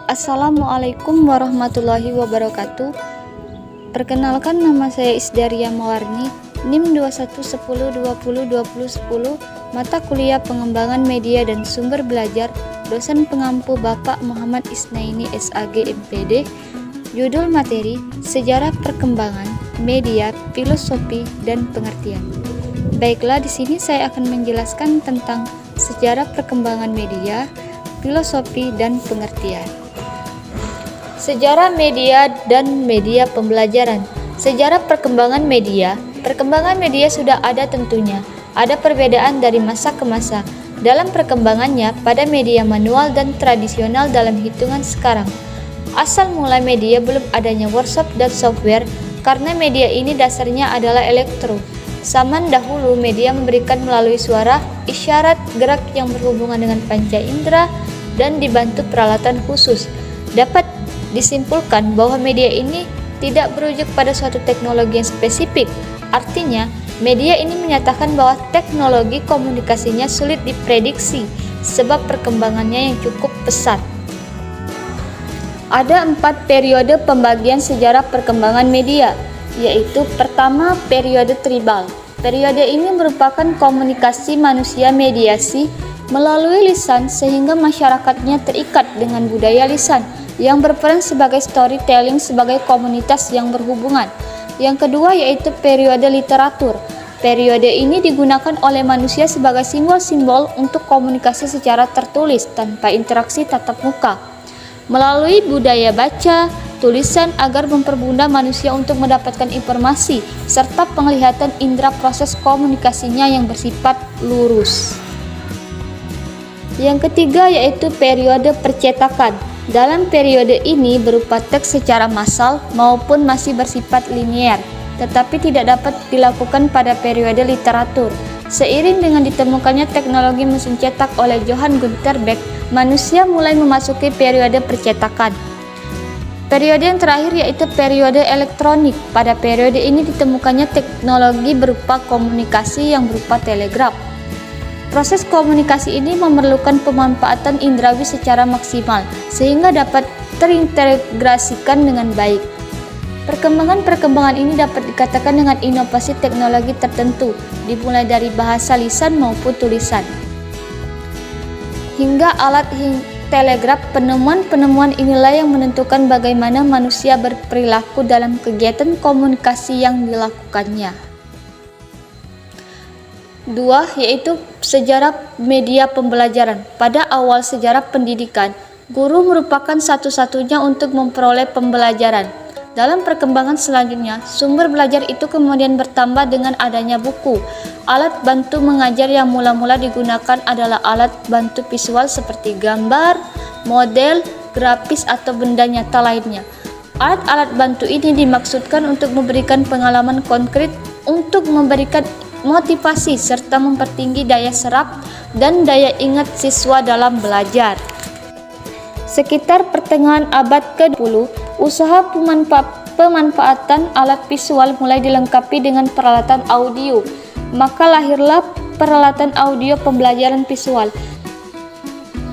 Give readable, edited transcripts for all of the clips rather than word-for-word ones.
Assalamualaikum warahmatullahi wabarakatuh. Perkenalkan, nama saya Isdaria Mawarni, NIM 2110202010, mata kuliah Pengembangan Media dan Sumber Belajar, dosen pengampu Bapak Muhammad Isnaini SAG MPD. Judul materi: Sejarah Perkembangan Media, Filosofi dan Pengertian. Baiklah, di sini saya akan menjelaskan tentang sejarah perkembangan media, filosofi dan pengertian. Sejarah media dan media pembelajaran. Sejarah perkembangan media. Perkembangan media sudah ada tentunya. Ada perbedaan dari masa ke masa dalam perkembangannya pada media manual dan tradisional dalam hitungan sekarang. Asal mula media belum adanya workshop dan software, karena media ini dasarnya adalah elektro. Zaman dahulu media memberikan melalui suara, isyarat, gerak yang berhubungan dengan panca indera dan dibantu peralatan khusus. Dapat disimpulkan bahwa media ini tidak berujuk pada suatu teknologi yang spesifik. Artinya, media ini menyatakan bahwa teknologi komunikasinya sulit diprediksi sebab perkembangannya yang cukup pesat. Ada 4 periode pembagian sejarah perkembangan media, yaitu pertama, periode tribal. Periode ini merupakan komunikasi manusia mediasi melalui lisan sehingga masyarakatnya terikat dengan budaya lisan yang berperan sebagai storytelling sebagai komunitas yang berhubungan. Yang kedua yaitu periode literatur. Periode ini digunakan oleh manusia sebagai simbol-simbol untuk komunikasi secara tertulis tanpa interaksi tatap muka, melalui budaya baca, tulisan agar mempermudah manusia untuk mendapatkan informasi, serta penglihatan indera proses komunikasinya yang bersifat lurus. Yang ketiga yaitu periode percetakan. Dalam periode ini berupa teks secara massal maupun masih bersifat linier, tetapi tidak dapat dilakukan pada periode literatur. Seiring dengan ditemukannya teknologi mesin cetak oleh Johann Gunther Beck, manusia mulai memasuki periode percetakan. Periode yang terakhir yaitu periode elektronik. Pada periode ini ditemukannya teknologi berupa komunikasi yang berupa telegraf. Proses komunikasi ini memerlukan pemanfaatan indrawi secara maksimal sehingga dapat terintegrasikan dengan baik. Perkembangan ini dapat dikatakan dengan inovasi teknologi tertentu, dimulai dari bahasa lisan maupun tulisan hingga alat telegraf. Penemuan-penemuan inilah yang menentukan bagaimana manusia berperilaku dalam kegiatan komunikasi yang dilakukannya. 2. Yaitu sejarah media pembelajaran. Pada awal sejarah pendidikan, guru merupakan satu-satunya untuk memperoleh pembelajaran. Dalam perkembangan selanjutnya, sumber belajar itu kemudian bertambah dengan adanya buku. Alat bantu mengajar yang mula-mula digunakan adalah alat bantu visual seperti gambar, model, grafis atau benda nyata lainnya. Alat-alat bantu ini dimaksudkan untuk memberikan pengalaman konkret, untuk memberikan motivasi serta mempertinggi daya serap dan daya ingat siswa dalam belajar. Sekitar pertengahan abad ke-20, usaha pemanfaatan alat visual mulai dilengkapi dengan peralatan audio. Maka lahirlah peralatan audio pembelajaran visual.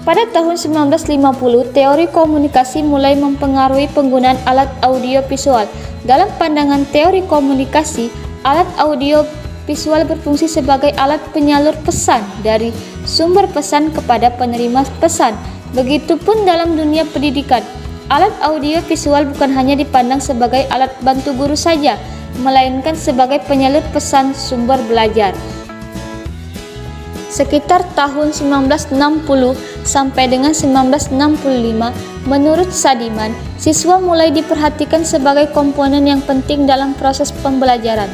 Pada tahun 1950, teori komunikasi mulai mempengaruhi penggunaan alat audio visual. Dalam pandangan teori komunikasi, alat audio visual berfungsi sebagai alat penyalur pesan dari sumber pesan kepada penerima pesan. Begitupun dalam dunia pendidikan, alat audio visual bukan hanya dipandang sebagai alat bantu guru saja, melainkan sebagai penyalur pesan sumber belajar. Sekitar tahun 1960 sampai dengan 1965, menurut Sadiman, siswa mulai diperhatikan sebagai komponen yang penting dalam proses pembelajaran.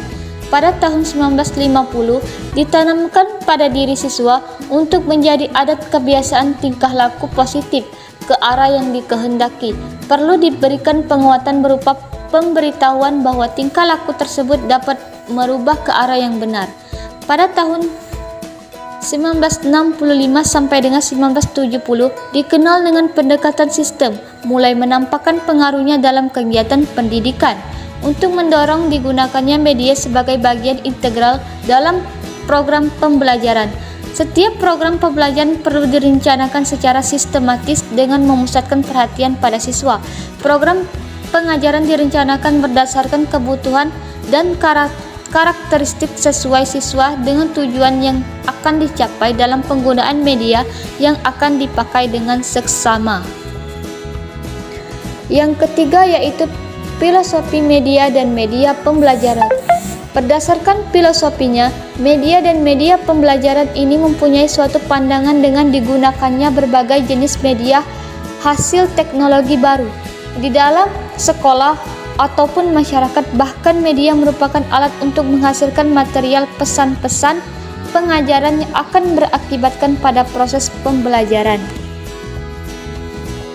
Pada tahun 1950, ditanamkan pada diri siswa untuk menjadi adat kebiasaan tingkah laku positif ke arah yang dikehendaki. Perlu diberikan penguatan berupa pemberitahuan bahwa tingkah laku tersebut dapat merubah ke arah yang benar. Pada tahun 1965 sampai dengan 1970 dikenal dengan pendekatan sistem, mulai menampakkan pengaruhnya dalam kegiatan pendidikan. Untuk mendorong digunakannya media sebagai bagian integral dalam program pembelajaran, Setiap program pembelajaran perlu direncanakan secara sistematis dengan memusatkan perhatian pada siswa. Program pengajaran direncanakan berdasarkan kebutuhan dan karakteristik sesuai siswa dengan tujuan yang akan dicapai dalam penggunaan media yang akan dipakai dengan seksama. Yang ketiga yaitu filosofi media dan media pembelajaran. Berdasarkan filosofinya, media dan media pembelajaran ini mempunyai suatu pandangan dengan digunakannya berbagai jenis media hasil teknologi baru di dalam sekolah ataupun masyarakat. Bahkan media merupakan alat untuk menghasilkan material pesan-pesan pengajaran yang akan berakibatkan pada proses pembelajaran.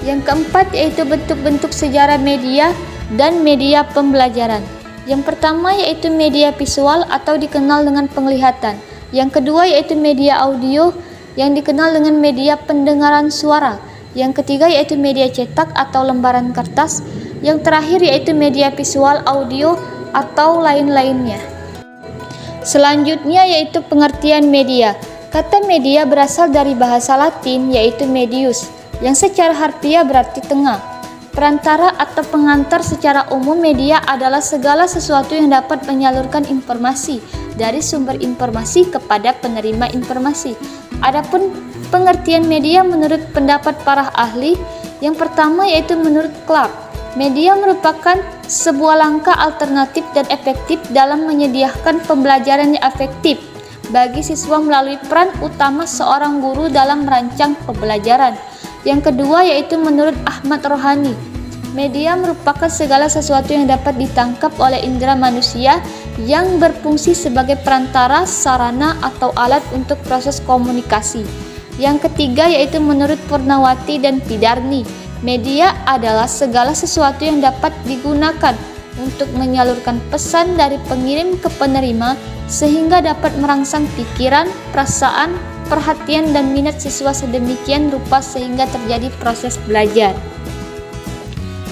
Yang keempat yaitu bentuk-bentuk sejarah media dan media pembelajaran. Yang pertama yaitu media visual atau dikenal dengan penglihatan. Yang kedua yaitu media audio yang dikenal dengan media pendengaran suara. Yang ketiga yaitu media cetak atau lembaran kertas. Yang terakhir yaitu media visual, audio atau lain-lainnya. Selanjutnya yaitu pengertian media. Kata media berasal dari bahasa Latin yaitu medius, yang secara harfiah berarti tengah. Perantara atau pengantar. Secara umum media adalah segala sesuatu yang dapat menyalurkan informasi dari sumber informasi kepada penerima informasi. Adapun pengertian media menurut pendapat para ahli, yang pertama yaitu menurut Clark, media merupakan sebuah langkah alternatif dan efektif dalam menyediakan pembelajaran yang efektif bagi siswa melalui peran utama seorang guru dalam merancang pembelajaran. Yang kedua yaitu menurut Ahmad Rohani, media merupakan segala sesuatu yang dapat ditangkap oleh indera manusia yang berfungsi sebagai perantara, sarana, atau alat untuk proses komunikasi. Yang ketiga yaitu menurut Purnawati dan Pidarni, media adalah segala sesuatu yang dapat digunakan untuk menyalurkan pesan dari pengirim ke penerima sehingga dapat merangsang pikiran, perasaan, perhatian dan minat siswa sedemikian rupa sehingga terjadi proses belajar.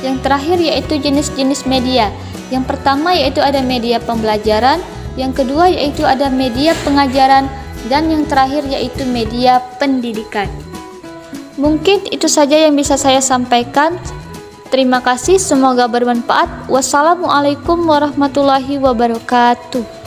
Yang terakhir yaitu jenis-jenis media. Yang pertama yaitu ada media pembelajaran, yang kedua yaitu ada media pengajaran, dan yang terakhir yaitu media pendidikan. Mungkin itu saja yang bisa saya sampaikan. Terima kasih, semoga bermanfaat. Wassalamualaikum warahmatullahi wabarakatuh.